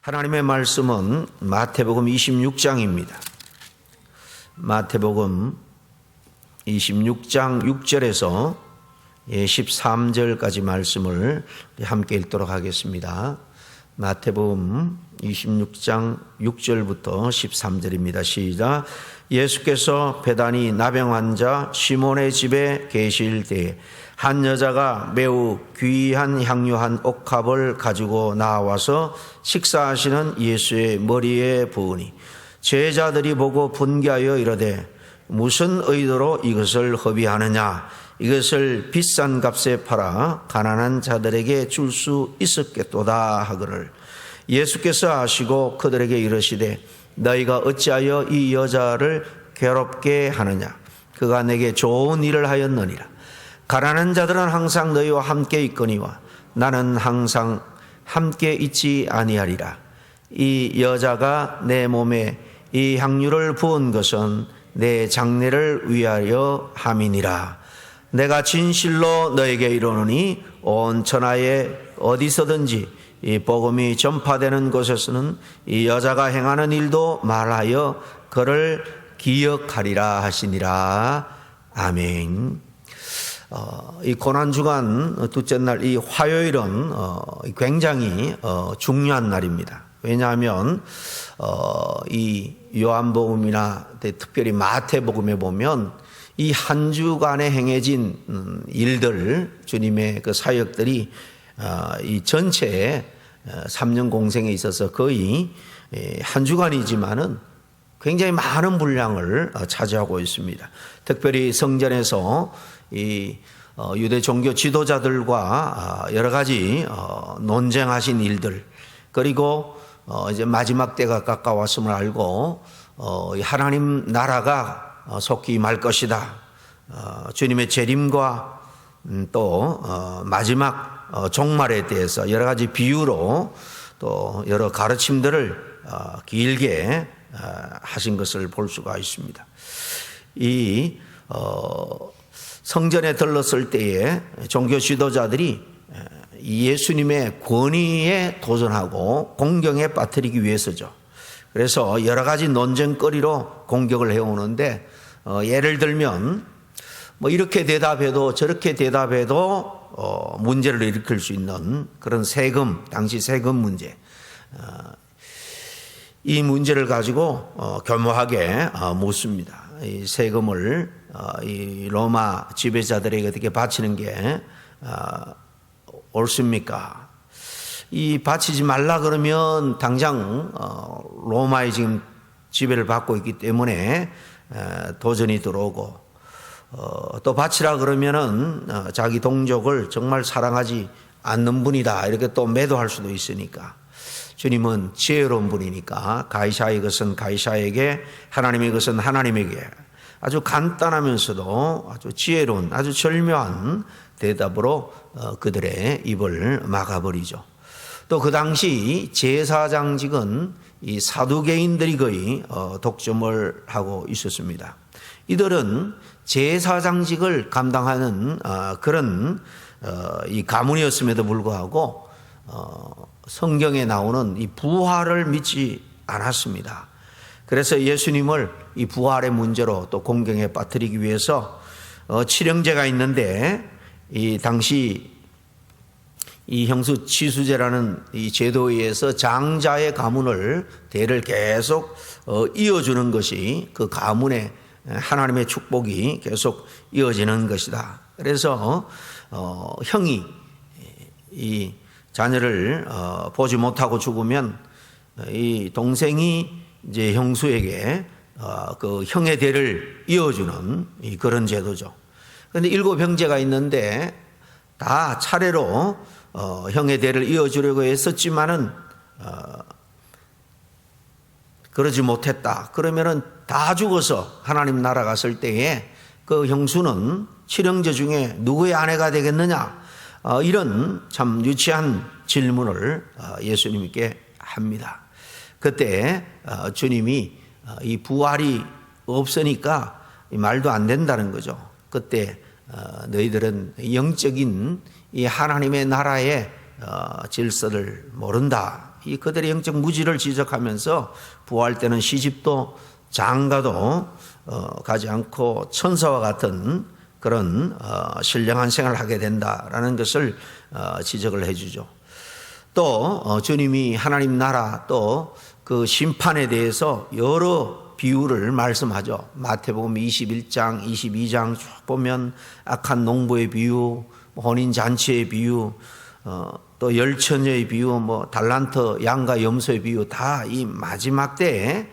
하나님의 말씀은 마태복음 26장입니다. 마태복음 26장 6절에서 13절까지 말씀을 함께 읽도록 하겠습니다. 마태복음 26장 6절부터 13절입니다. 시작. 예수께서 베다니 나병 환자 시몬의 집에 계실 때에 한 여자가 매우 귀한 향유 한 옥합을 가지고 나와서 식사하시는 예수의 머리에 부으니 제자들이 보고 분개하여 이르되 무슨 의도로 이것을 허비하느냐, 이것을 비싼 값에 팔아 가난한 자들에게 줄 수 있었겠도다 하거늘 예수께서 아시고 그들에게 이르시되 너희가 어찌하여 이 여자를 괴롭게 하느냐, 그가 내게 좋은 일을 하였느니라. 가난한 자들은 항상 너희와 함께 있거니와 나는 항상 함께 있지 아니하리라. 이 여자가 내 몸에 이 향유를 부은 것은 내 장례를 위하여 함이니라. 내가 진실로 너에게 이르노니 온 천하에 어디서든지 이 복음이 전파되는 곳에서는 이 여자가 행하는 일도 말하여 그를 기억하리라 하시니라. 아멘. 이 고난주간 둘째 날 이 화요일은 굉장히 중요한 날입니다. 왜냐하면 이 요한복음이나 특별히 마태복음에 보면 이 한 주간에 행해진 일들, 주님의 그 사역들이 이 전체 3년 공생에 있어서 거의 한 주간이지만은 굉장히 많은 분량을 차지하고 있습니다. 특별히 성전에서 이 유대 종교 지도자들과 여러 가지 논쟁하신 일들, 그리고 이제 마지막 때가 가까웠음을 알고 하나님 나라가 속히 말 것이다, 주님의 재림과 또 마지막 종말에 대해서 여러 가지 비유로 또 여러 가르침들을 길게 하신 것을 볼 수가 있습니다. 이 성전에 들렀을 때에 종교 지도자들이 예수님의 권위에 도전하고 공경에 빠뜨리기 위해서죠. 그래서 여러 가지 논쟁거리로 공격을 해오는데 예를 들면 뭐 이렇게 대답해도 저렇게 대답해도 문제를 일으킬 수 있는 그런 세금, 당시 세금 문제, 이 문제를 가지고 교묘하게 묻습니다. 이 세금을 이 로마 지배자들에게 어떻게 바치는 게 옳습니까? 이 바치지 말라 그러면 당장 로마의 지금 지배를 받고 있기 때문에 도전이 들어오고, 또 바치라 그러면은 자기 동족을 정말 사랑하지 않는 분이다 이렇게 또 매도할 수도 있으니까, 주님은 지혜로운 분이니까 가이사의 것은 가이사에게, 하나님의 것은 하나님에게, 아주 간단하면서도 아주 지혜로운 아주 절묘한 대답으로 그들의 입을 막아버리죠. 또 그 당시 제사장직은 이 사두개인들이 거의 독점을 하고 있었습니다. 이들은 제사장직을 감당하는 그런 이 가문이었음에도 불구하고 성경에 나오는 이 부활을 믿지 않았습니다. 그래서 예수님을 이 부활의 문제로 또 공경에 빠뜨리기 위해서 칠형제가 있는데, 이 당시 이 형수 치수제라는 이 제도에 의해서 장자의 가문을 대를 계속 이어주는 것이 그 가문의 하나님의 축복이 계속 이어지는 것이다. 그래서 형이 이 자녀를 보지 못하고 죽으면 이 동생이 이제 형수에게 그 형의 대를 이어주는 그런 제도죠. 그런데 7 형제가 있는데 다 차례로 형의 대를 이어주려고 했었지만은 그러지 못했다. 그러면은 다 죽어서 하나님 나라 갔을 때에 그 형수는 7형제 중에 누구의 아내가 되겠느냐? 이런 참 유치한 질문을 예수님께 합니다. 그때 주님이 이 부활이 없으니까 말도 안 된다는 거죠. 그때 너희들은 영적인 이 하나님의 나라의 질서를 모른다, 이 그들의 영적 무지를 지적하면서 부활 때는 시집도 장가도 가지 않고 천사와 같은 그런 신령한 생활을 하게 된다라는 것을 지적을 해주죠. 또 주님이 하나님 나라 또 그 심판에 대해서 여러 비유를 말씀하죠. 마태복음 21장, 22장 쭉 보면 악한 농부의 비유, 혼인잔치의 비유, 또 열처녀의 비유, 달란트 양과 염소의 비유, 다 이 마지막 때에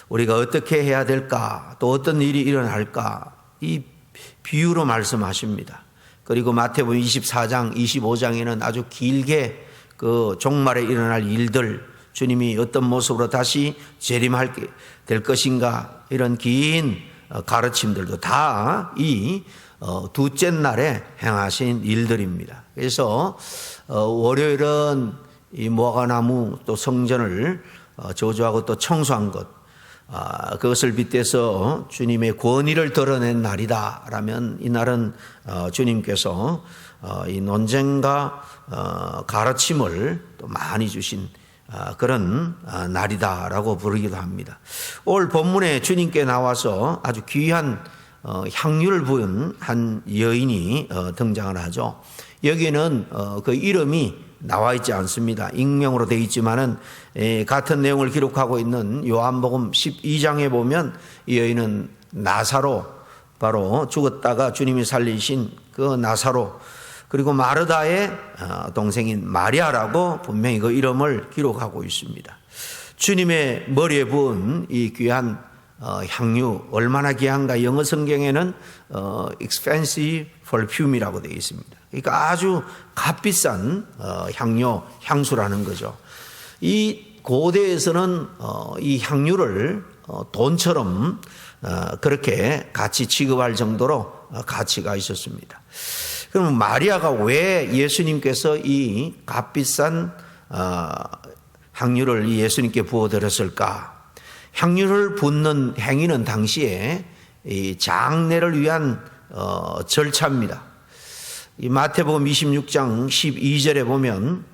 우리가 어떻게 해야 될까, 또 어떤 일이 일어날까, 이 비유로 말씀하십니다. 그리고 마태복음 24장, 25장에는 아주 길게 그 종말에 일어날 일들, 주님이 어떤 모습으로 다시 재림할 될 것인가, 이런 긴 가르침들도 다 이 둘째 날에 행하신 일들입니다. 그래서 월요일은 이 무화과나무 또 성전을 저주하고 또 청소한 것, 그것을 빗대서 주님의 권위를 드러낸 날이다라면, 이날은 주님께서 이 논쟁과 가르침을 또 많이 주신 그런 날이다라고 부르기도 합니다. 오늘 본문에 주님께 나와서 아주 귀한 향유를 부은 한 여인이 등장을 하죠. 여기는 그 이름이 나와 있지 않습니다. 익명으로 되어 있지만은 같은 내용을 기록하고 있는 요한복음 12장에 보면 이 여인은 나사로, 바로 죽었다가 주님이 살리신 그 나사로, 그리고 마르다의 동생인 마리아라고 분명히 그 이름을 기록하고 있습니다. 주님의 머리에 부은 이 귀한 향유, 얼마나 귀한가. 영어 성경에는 expensive perfume이라고 되어 있습니다. 그러니까 아주 값비싼 향수라는 거죠. 이 고대에서는 이 향유를 돈처럼 그렇게 같이 취급할 정도로 가치가 있었습니다. 그럼 마리아가 왜 예수님께서 이 값비싼 향유를 예수님께 부어드렸을까? 향유를 붓는 행위는 당시에 이 장례를 위한 절차입니다. 이 마태복음 26장 12절에 보면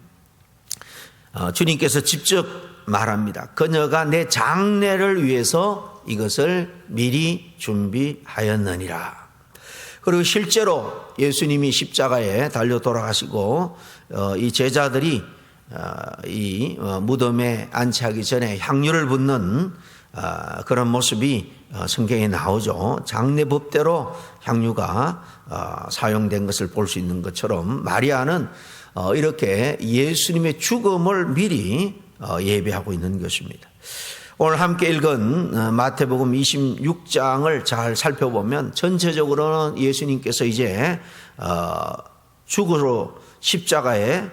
주님께서 직접 말합니다. 그녀가 내 장례를 위해서 이것을 미리 준비하였느니라. 그리고 실제로 예수님이 십자가에 달려 돌아가시고 이 제자들이 이 무덤에 안치하기 전에 향유를 붓는 그런 모습이 성경에 나오죠. 장례법대로 향유가 사용된 것을 볼 수 있는 것처럼 마리아는 이렇게 예수님의 죽음을 미리 예배하고 있는 것입니다. 오늘 함께 읽은 마태복음 26장을 잘 살펴보면 전체적으로는 예수님께서 이제 죽으러 십자가를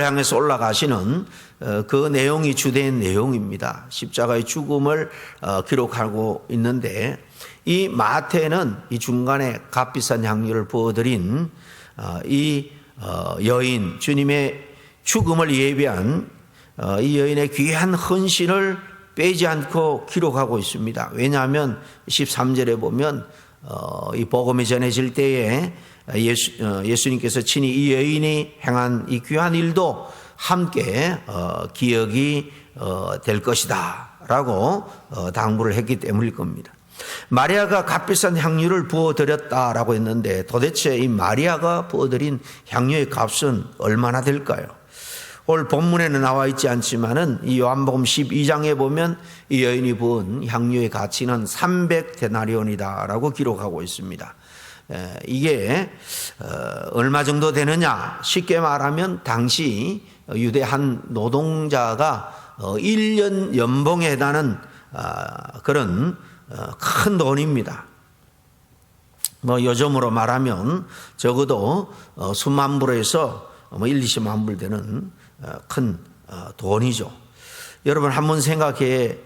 향해서 올라가시는 그 내용이 주된 내용입니다. 십자가의 죽음을 기록하고 있는데, 이 마태는 이 중간에 값비싼 향유를 부어드린 이 여인, 주님의 죽음을 예배한 이 여인의 귀한 헌신을 빼지 않고 기록하고 있습니다. 왜냐하면 13절에 보면 이 복음이 전해질 때에 예수님께서 친히 이 여인이 행한 이 귀한 일도 함께 기억이 될 것이다 라고 당부를 했기 때문일 겁니다. 마리아가 값비싼 향유를 부어드렸다라고 했는데, 도대체 이 마리아가 부어드린 향유의 값은 얼마나 될까요? 오늘 본문에는 나와 있지 않지만은 이 요한복음 12장에 보면 이 여인이 부은 향유의 가치는 300데나리온이다라고 기록하고 있습니다. 이게 얼마 정도 되느냐? 쉽게 말하면 당시 유대 한 노동자가 1년 연봉에 해당하는 그런 큰 돈입니다. 요즘으로 말하면 적어도 수만 불에서 1, 20만 불 되는 큰 돈이죠. 여러분 한번 생각해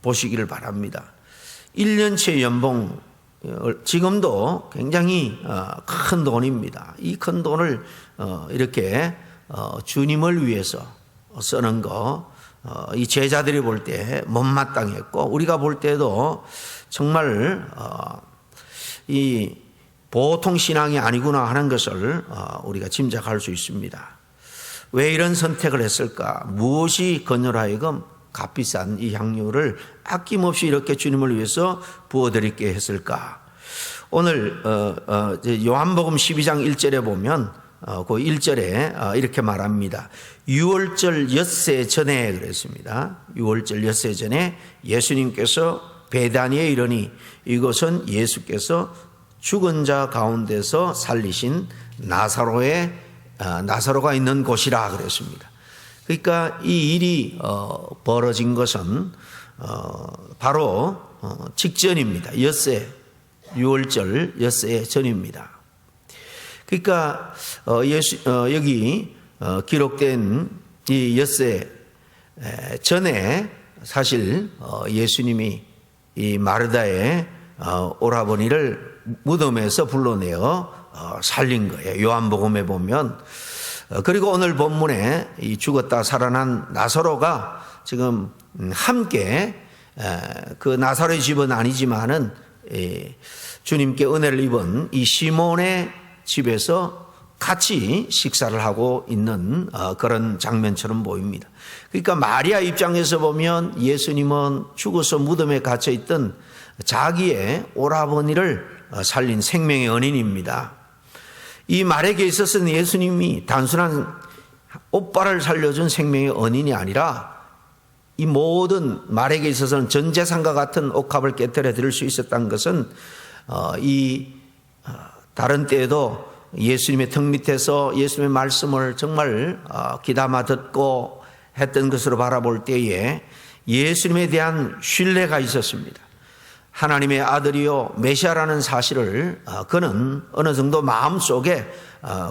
보시기를 바랍니다. 1년치 연봉, 지금도 굉장히 큰 돈입니다. 이 큰 돈을 이렇게 주님을 위해서 쓰는 거, 이 제자들이 볼 때 못마땅했고, 우리가 볼 때도 정말 이 보통 신앙이 아니구나 하는 것을 우리가 짐작할 수 있습니다. 왜 이런 선택을 했을까? 무엇이 그녀로 하여금 값비싼 이 향유를 아낌없이 이렇게 주님을 위해서 부어드리게 했을까? 오늘 요한복음 12장 1절에 보면 그 1절에 이렇게 말합니다. 유월절 엿새 전에 그랬습니다. 유월절 엿새 전에 예수님께서 베다니에 이르니 이곳은 예수께서 죽은 자 가운데서 살리신 나사로가 있는 곳이라 그랬습니다. 그러니까 이 일이 벌어진 것은 바로 직전입니다. 엿새, 유월절 엿새 전입니다. 그러니까 여기 기록된 이 엿새 전에 사실 예수님이 이 마르다의 오라버니를 무덤에서 불러내어 살린 거예요. 요한복음에 보면. 그리고 오늘 본문에 이 죽었다 살아난 나사로가 지금 함께 그 나사로의 집은 아니지만은 주님께 은혜를 입은 이 시몬의 집에서 같이 식사를 하고 있는 그런 장면처럼 보입니다. 그러니까 마리아 입장에서 보면 예수님은 죽어서 무덤에 갇혀 있던 자기의 오라버니를 살린 생명의 은인입니다. 이 말에게 있어서는 예수님이 단순한 오빠를 살려준 생명의 은인이 아니라 이 모든 말에게 있어서는 전 재산과 같은 옥합을 깨뜨려 드릴 수 있었다는 것은 다른 때에도 예수님의 턱 밑에서 예수님의 말씀을 정말 귀담아 듣고 했던 것으로 바라볼 때에 예수님에 대한 신뢰가 있었습니다. 하나님의 아들이요 메시아라는 사실을 그는 어느 정도 마음속에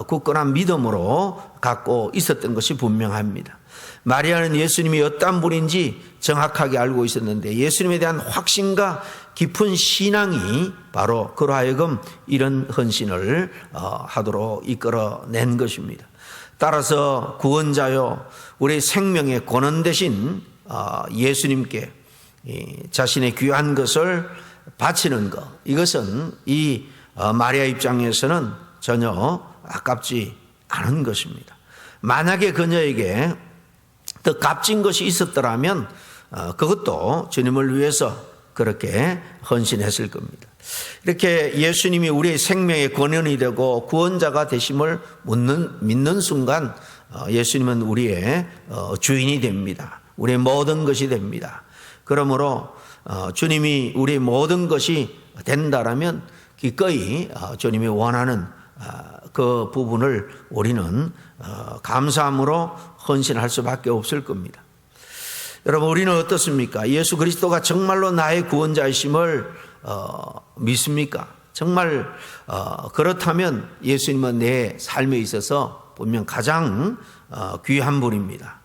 굳건한 믿음으로 갖고 있었던 것이 분명합니다. 마리아는 예수님이 어떤 분인지 정확하게 알고 있었는데 예수님에 대한 확신과 깊은 신앙이 바로 그로 하여금 이런 헌신을 하도록 이끌어낸 것입니다. 따라서 구원자요 우리 생명의 권원 되신 예수님께 자신의 귀한 것을 바치는 것, 이것은 이 마리아 입장에서는 전혀 아깝지 않은 것입니다. 만약에 그녀에게 더 값진 것이 있었더라면 그것도 주님을 위해서 그렇게 헌신했을 겁니다. 이렇게 예수님이 우리의 생명의 권원이 되고 구원자가 되심을 믿는 순간 예수님은 우리의 주인이 됩니다. 우리의 모든 것이 됩니다. 그러므로 주님이 우리의 모든 것이 된다라면 기꺼이 주님이 원하는 그 부분을 우리는 감사함으로 헌신할 수밖에 없을 겁니다. 여러분 우리는 어떻습니까? 예수 그리스도가 정말로 나의 구원자이심을 믿습니까? 정말 그렇다면 예수님은 내 삶에 있어서 분명 가장 귀한 분입니다.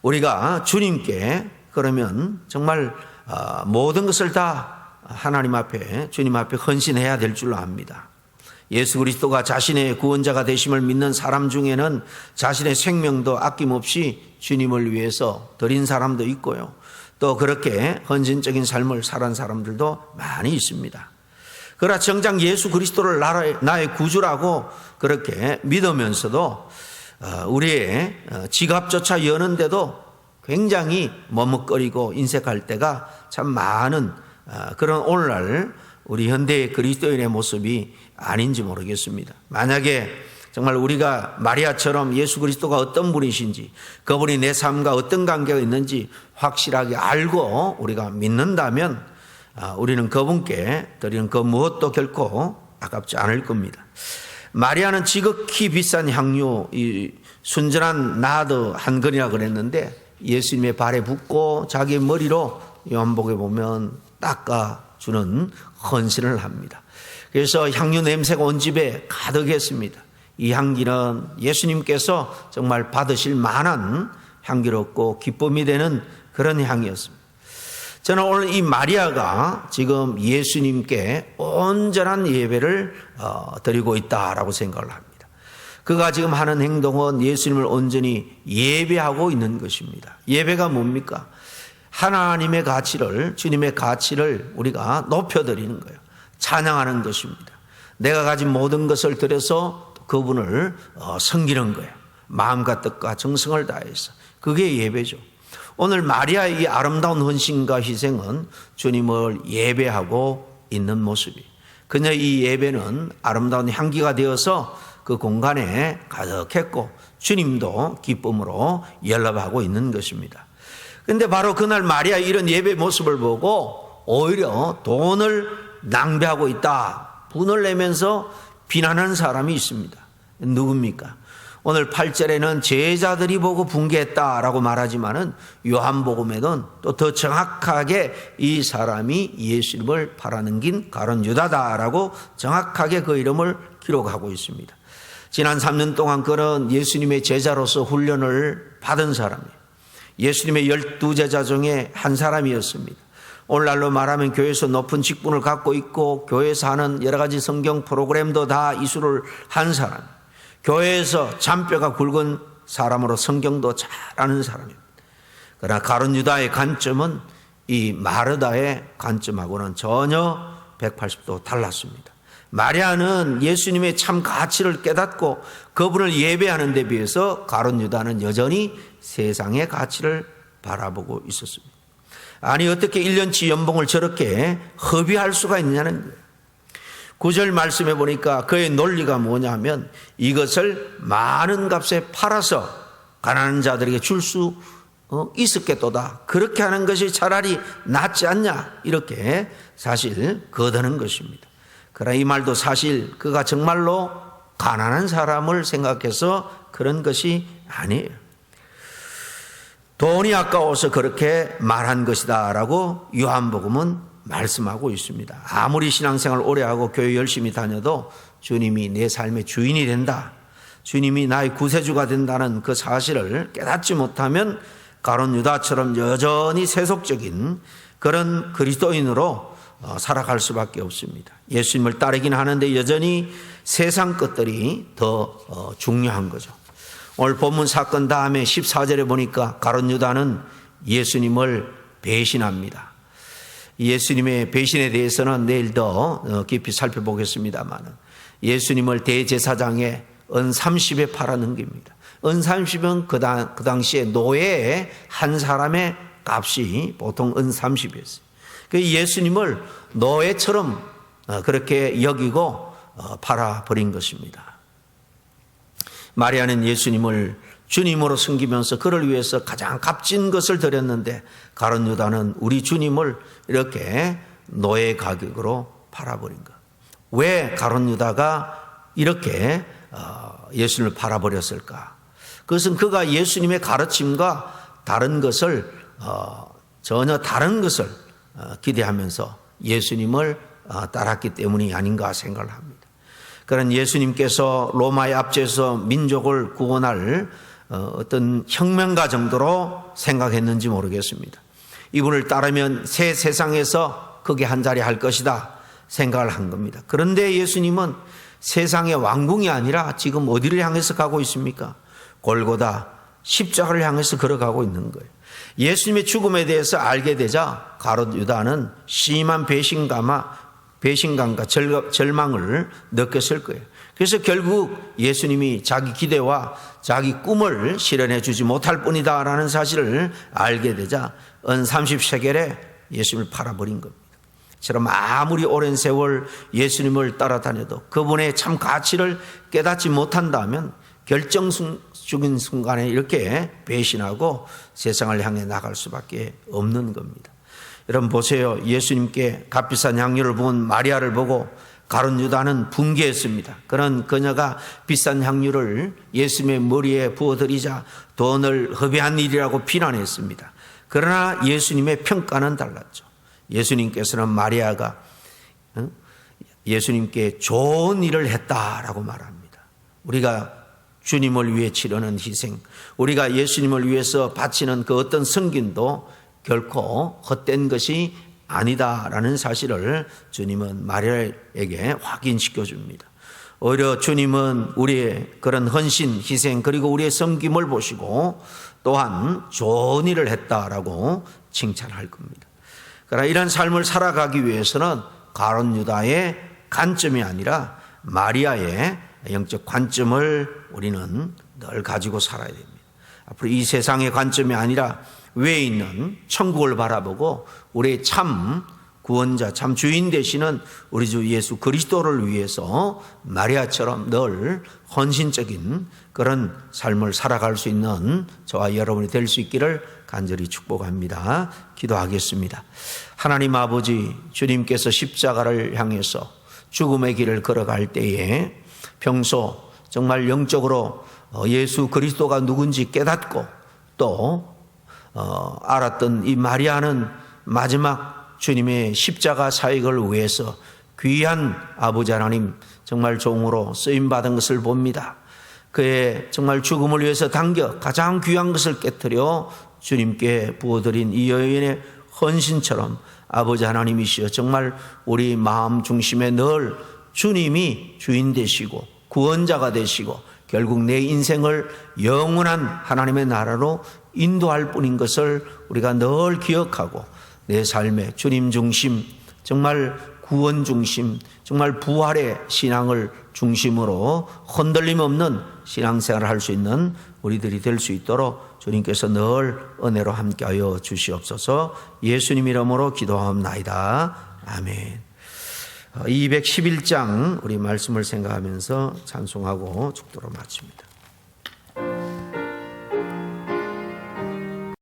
우리가 주님께 그러면 정말 모든 것을 다 하나님 앞에 주님 앞에 헌신해야 될 줄로 압니다. 예수 그리스도가 자신의 구원자가 되심을 믿는 사람 중에는 자신의 생명도 아낌없이 주님을 위해서 드린 사람도 있고요. 또 그렇게 헌신적인 삶을 살아온 사람들도 많이 있습니다. 그러나 정작 예수 그리스도를 나의 구주라고 그렇게 믿으면서도 우리의 지갑조차 여는데도 굉장히 머뭇거리고 인색할 때가 참 많은 그런 오늘날 우리 현대의 그리스도인의 모습이 아닌지 모르겠습니다. 만약에 정말 우리가 마리아처럼 예수 그리스도가 어떤 분이신지 그분이 내 삶과 어떤 관계가 있는지 확실하게 알고 우리가 믿는다면 우리는 그분께 드리는 그 무엇도 결코 아깝지 않을 겁니다. 마리아는 지극히 비싼 향유, 이 순전한 나드 한 근이라 그랬는데 예수님의 발에 붓고 자기 머리로 요한복음에 보면 닦아주는 헌신을 합니다. 그래서 향유 냄새가 온 집에 가득했습니다. 이 향기는 예수님께서 정말 받으실 만한 향기롭고 기쁨이 되는 그런 향이었습니다. 저는 오늘 이 마리아가 지금 예수님께 온전한 예배를 드리고 있다라고 생각을 합니다. 그가 지금 하는 행동은 예수님을 온전히 예배하고 있는 것입니다. 예배가 뭡니까? 하나님의 가치를, 주님의 가치를 우리가 높여드리는 거예요. 찬양하는 것입니다. 내가 가진 모든 것을 들여서 그분을 섬기는 거예요. 마음과 뜻과 정성을 다해서. 그게 예배죠. 오늘 마리아의 이 아름다운 헌신과 희생은 주님을 예배하고 있는 모습이에요. 그녀의 이 예배는 아름다운 향기가 되어서 그 공간에 가득했고 주님도 기쁨으로 연락하고 있는 것입니다. 그런데 바로 그날 마리아의 이런 예배 모습을 보고 오히려 돈을 낭비하고 있다, 분을 내면서 비난하는 사람이 있습니다. 누굽니까? 오늘 8절에는 제자들이 보고 분개했다라고 말하지만은 요한복음에는 또 더 정확하게 이 사람이 예수님을 팔아넘긴 가룟 유다다라고 정확하게 그 이름을 기록하고 있습니다. 지난 3년 동안 그는 예수님의 제자로서 훈련을 받은 사람이에요. 예수님의 12제자 중에 한 사람이었습니다. 오늘날로 말하면 교회에서 높은 직분을 갖고 있고 교회에서 하는 여러 가지 성경 프로그램도 다 이수를 한 사람, 교회에서 잔뼈가 굵은 사람으로 성경도 잘 아는 사람입니다. 그러나 가룟 유다의 관점은 이 마르다의 관점하고는 전혀 180도 달랐습니다. 마리아는 예수님의 참 가치를 깨닫고 그분을 예배하는 데 비해서 가룟 유다는 여전히 세상의 가치를 바라보고 있었습니다. 아니 어떻게 1년치 연봉을 저렇게 허비할 수가 있느냐는 거예요. 9절 말씀해 보니까 그의 논리가 뭐냐 하면 이것을 많은 값에 팔아서 가난한 자들에게 줄 수 있었겠도다. 그렇게 하는 것이 차라리 낫지 않냐, 이렇게 사실 거드는 것입니다. 그러나 이 말도 사실 그가 정말로 가난한 사람을 생각해서 그런 것이 아니에요. 돈이 아까워서 그렇게 말한 것이다 라고 요한복음은 말씀하고 있습니다. 아무리 신앙생활 오래 하고 교회 열심히 다녀도 주님이 내 삶의 주인이 된다, 주님이 나의 구세주가 된다는 그 사실을 깨닫지 못하면 가룟 유다처럼 여전히 세속적인 그런 그리스도인으로 살아갈 수밖에 없습니다. 예수님을 따르긴 하는데 여전히 세상 것들이 더 중요한 거죠. 오늘 본문 사건 다음에 14절에 보니까 가룟 유다는 예수님을 배신합니다. 예수님의 배신에 대해서는 내일 더 깊이 살펴보겠습니다만 예수님을 대제사장에 은 30에 팔아넘깁니다. 은 30은 그 당시에 노예의 한 사람의 값이 보통 은 30이었어요. 예수님을 노예처럼 그렇게 여기고 팔아버린 것입니다. 마리아는 예수님을 주님으로 섬기면서 그를 위해서 가장 값진 것을 드렸는데 가룟 유다는 우리 주님을 이렇게 노예 가격으로 팔아버린 것. 왜 가룟 유다가 이렇게 예수님을 팔아버렸을까? 그것은 그가 예수님의 가르침과 다른 것을 전혀 다른 것을 기대하면서 예수님을 따랐기 때문이 아닌가 생각을 합니다. 그런 예수님께서 로마의 압제에서 민족을 구원할 어떤 혁명가 정도로 생각했는지 모르겠습니다. 이분을 따르면 새 세상에서 크게 한 자리 할 것이다 생각을 한 겁니다. 그런데 예수님은 세상의 왕궁이 아니라 지금 어디를 향해서 가고 있습니까? 골고다 십자가를 향해서 걸어가고 있는 거예요. 예수님의 죽음에 대해서 알게 되자 가룟 유다는 심한 배신감과 절망을 느꼈을 거예요. 그래서 결국 예수님이 자기 기대와 자기 꿈을 실현해 주지 못할 뿐이다 라는 사실을 알게 되자 은 30세겔에 예수님을 팔아버린 겁니다. 처럼 아무리 오랜 세월 예수님을 따라다녀도 그분의 참 가치를 깨닫지 못한다면 결정적인 순간에 이렇게 배신하고 세상을 향해 나갈 수밖에 없는 겁니다. 여러분 보세요. 예수님께 값비싼 향유를 부은 마리아를 보고 가룟 유다는 분개했습니다. 그런 그녀가 비싼 향유를 예수님의 머리에 부어드리자 돈을 허비한 일이라고 비난했습니다. 그러나 예수님의 평가는 달랐죠. 예수님께서는 마리아가 예수님께 좋은 일을 했다라고 말합니다. 우리가 주님을 위해 치르는 희생, 우리가 예수님을 위해서 바치는 그 어떤 성김도 결코 헛된 것이 아니다라는 사실을 주님은 마리아에게 확인시켜 줍니다. 오히려 주님은 우리의 그런 헌신, 희생 그리고 우리의 섬김을 보시고 또한 좋은 일을 했다라고 칭찬할 겁니다. 그러나 이런 삶을 살아가기 위해서는 가룟 유다의 관점이 아니라 마리아의 영적 관점을 우리는 늘 가지고 살아야 됩니다. 앞으로 이 세상의 관점이 아니라 위에 있는 천국을 바라보고 우리의 참 구원자, 참 주인 되시는 우리 주 예수 그리스도를 위해서 마리아처럼 늘 헌신적인 그런 삶을 살아갈 수 있는 저와 여러분이 될 수 있기를 간절히 축복합니다. 기도하겠습니다. 하나님 아버지, 주님께서 십자가를 향해서 죽음의 길을 걸어갈 때에 평소 정말 영적으로 예수 그리스도가 누군지 깨닫고 또 알았던 이 마리아는 마지막 주님의 십자가 사역을 위해서 귀한 아버지 하나님 정말 종으로 쓰임받은 것을 봅니다. 그의 정말 죽음을 위해서 당겨 가장 귀한 것을 깨뜨려 주님께 부어드린 이 여인의 헌신처럼 아버지 하나님이시여 정말 우리 마음 중심에 늘 주님이 주인 되시고 구원자가 되시고 결국 내 인생을 영원한 하나님의 나라로 인도할 뿐인 것을 우리가 늘 기억하고 내 삶의 주님 중심, 정말 구원 중심, 정말 부활의 신앙을 중심으로 흔들림 없는 신앙생활을 할 수 있는 우리들이 될 수 있도록 주님께서 늘 은혜로 함께하여 주시옵소서. 예수님 이름으로 기도하옵나이다. 아멘. 211장 우리 말씀을 생각하면서 찬송하고 축도로 마칩니다.